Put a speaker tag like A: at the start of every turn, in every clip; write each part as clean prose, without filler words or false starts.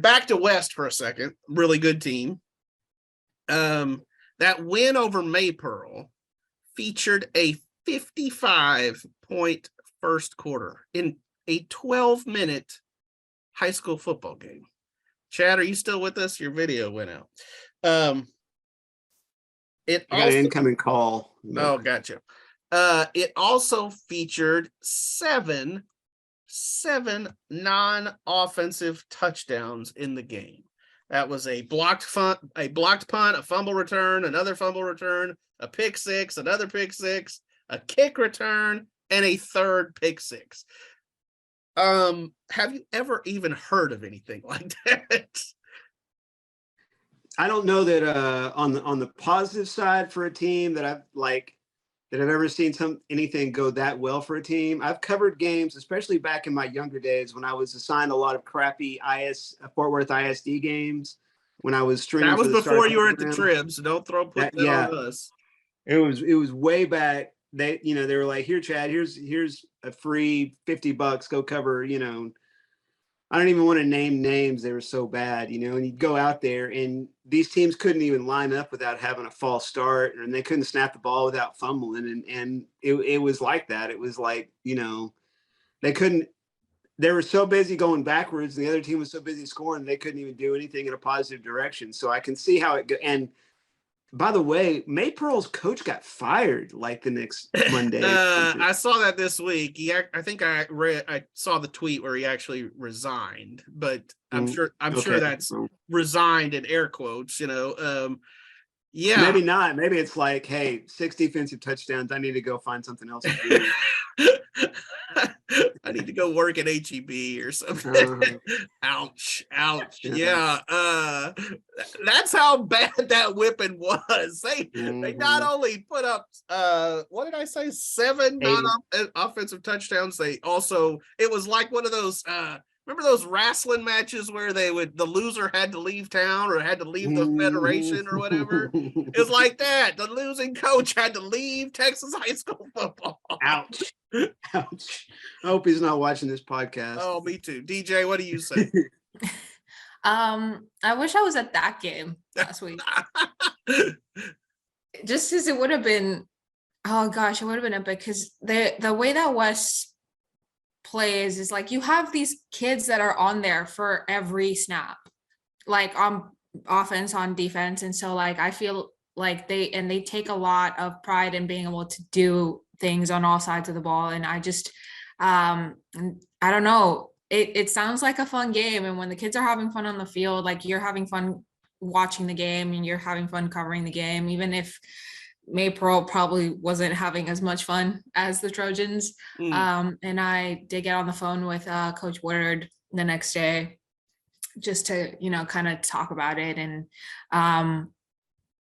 A: Back to West for a second. Really good team. That win over Maypearl featured a 55-point first quarter in a 12-minute high school football game. Chad, are you still with us? Your video went out.
B: I got an incoming call.
A: Oh, gotcha. It also featured seven non-offensive touchdowns in the game. That was a blocked punt, a fumble return, another fumble return, a pick six, another pick six, a kick return, and a third pick six. Have you ever even heard of anything like that?
B: I don't know that on the positive side for a team that I've ever seen anything go that well for a team. I've covered games, especially back in my younger days when I was assigned a lot of crappy Fort Worth ISD games when I was streaming.
A: That was before you were at the Trib, so don't put that on us.
B: It was way back. They were like, here, Chad, here's a free $50. Go cover, I don't even want to name names. They were so bad, and you'd go out there and these teams couldn't even line up without having a false start, and they couldn't snap the ball without fumbling. And it was like that. It was like, they were so busy going backwards and the other team was so busy scoring, they couldn't even do anything in a positive direction. So I can see how it goes. And by the way, Maypearl's coach got fired like the next Monday.
A: I saw that this week. I think I saw the tweet where he actually resigned, but I'm sure that's resigned in air quotes, Yeah.
B: Maybe not. Maybe it's like, hey, 6 defensive touchdowns. I need to go find something else to do.
A: I need to go work at HEB or something. Ouch. Yeah. That's how bad that whipping was. They not only put up what did I say? 7 non-offensive touchdowns. They also, it was like one of those remember those wrestling matches where the loser had to leave town or had to leave the federation or whatever? It was like that. The losing coach had to leave Texas high school football.
B: Ouch. Ouch. I hope he's not watching this podcast.
A: Oh, me too. DJ, what do you say?
C: I wish I was at that game last week. Just because it would have been, oh gosh, it would have been epic, because the way that West plays is like you have these kids that are on there for every snap, like on offense, on defense, and so like I feel like they take a lot of pride in being able to do things on all sides of the ball. And I just I don't know, it sounds like a fun game, and when the kids are having fun on the field, like you're having fun watching the game and you're having fun covering the game, even if Maypearl probably wasn't having as much fun as the Trojans. And I did get on the phone with Coach Woodard the next day just to, kind of talk about it. And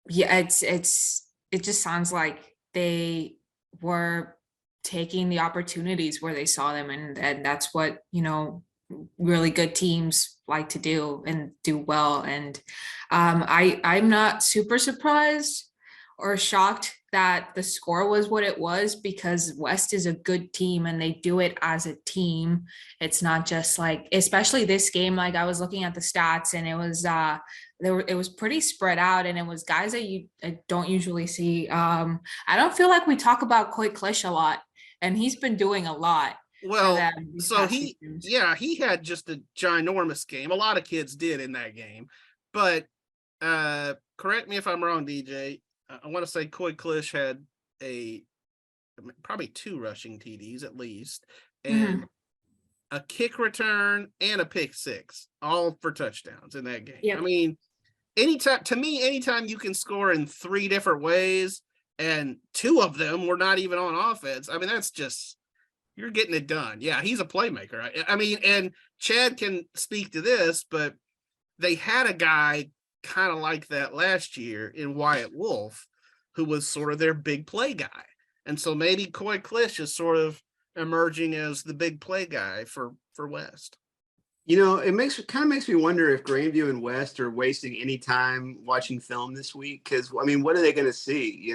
C: it just sounds like they were taking the opportunities where they saw them. And that's what, really good teams like to do and do well. And I'm not super surprised or shocked that the score was what it was, because West is a good team and they do it as a team. It's not just like, especially this game, like I was looking at the stats and it was it was pretty spread out, and it was guys that you don't usually see. I don't feel like we talk about Coy Klish a lot, and he's been doing a lot.
A: Well, so he had just a ginormous game. A lot of kids did in that game, but correct me if I'm wrong, DJ. I want to say Coy Klish had probably 2 rushing TDs at least, and a kick return and a pick six, all for touchdowns in that game. Yep. I mean, anytime you can score in 3 different ways and 2 of them were not even on offense, I mean, that's just, you're getting it done. Yeah, he's a playmaker. I mean, and Chad can speak to this, but they had a guy kind of like that last year in Wyatt Wolf, who was sort of their big play guy. And so maybe Coy Klish is sort of emerging as the big play guy for West.
B: It kind of makes me wonder if Grandview and West are wasting any time watching film this week. Because, I mean, what are they going to see,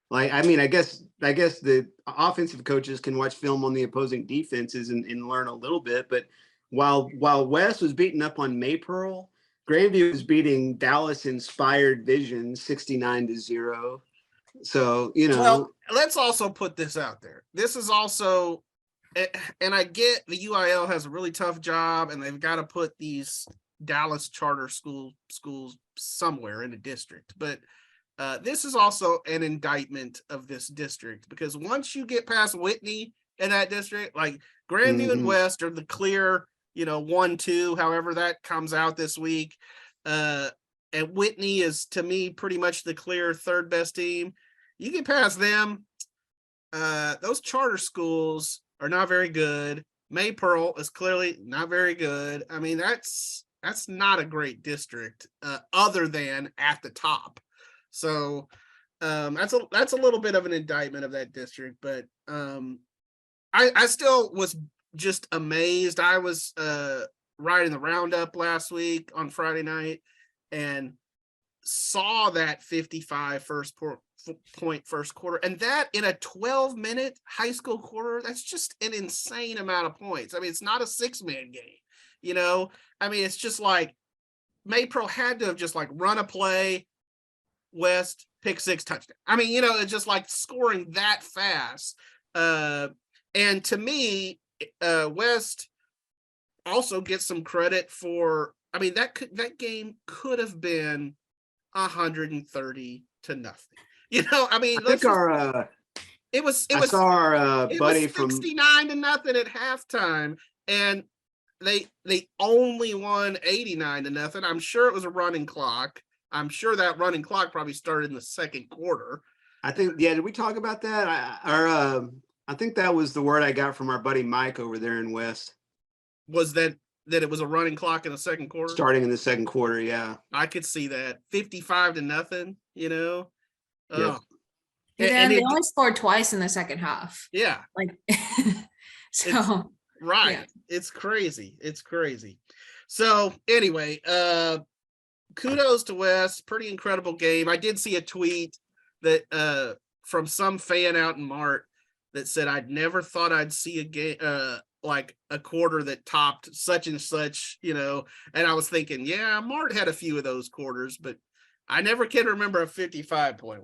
B: Like, I mean, I guess the offensive coaches can watch film on the opposing defenses and learn a little bit. But while West was beating up on Maypearl, Grandview was beating Dallas Inspired Vision 69-0. So,
A: well, let's also put this out there. This is also, and I get the UIL has a really tough job and they've got to put these Dallas charter schools somewhere in the district, but this is also an indictment of this district, because once you get past Whitney in that district, like Grandview and West are the clear, 1-2, however that comes out this week. And Whitney is, to me, pretty much the clear third best team. You get past them, those charter schools are not very good. Maypearl is clearly not very good. I mean, that's not a great district, other than at the top. So that's a little bit of an indictment of that district, but I still was just amazed. I was riding the roundup last week on Friday night and saw that 55 point first quarter, and that in a 12-minute high school quarter, that's just an insane amount of points. I mean, it's not a 6-man game, I mean, it's just like Maypearl had to have just like run a play, West pick 6 touchdown. I mean, it's just like scoring that fast. And to me, West also gets some credit for, I mean, that game could have been 130-0. I mean,
B: I think I saw our buddy from
A: 69-0 at halftime, and they only won 89-0. I'm sure it was a running clock. I'm sure that running clock probably started in the second quarter.
B: I think, did we talk about that? I think that was the word I got from our buddy Mike over there in West.
A: Was that it was a running clock in the second quarter?
B: Starting in the second quarter, yeah.
A: I could see that. 55-0,
B: Yeah.
C: And they only scored twice in the second half.
A: Yeah.
C: Like, so.
A: Right.
C: Yeah.
A: It's crazy. It's crazy. So anyway, kudos to West. Pretty incredible game. I did see a tweet that from some fan out in Mart that said, I'd never thought I'd see a game like a quarter that topped such and such, and I was thinking, yeah, Mart had a few of those quarters, but I never can remember a 55.1.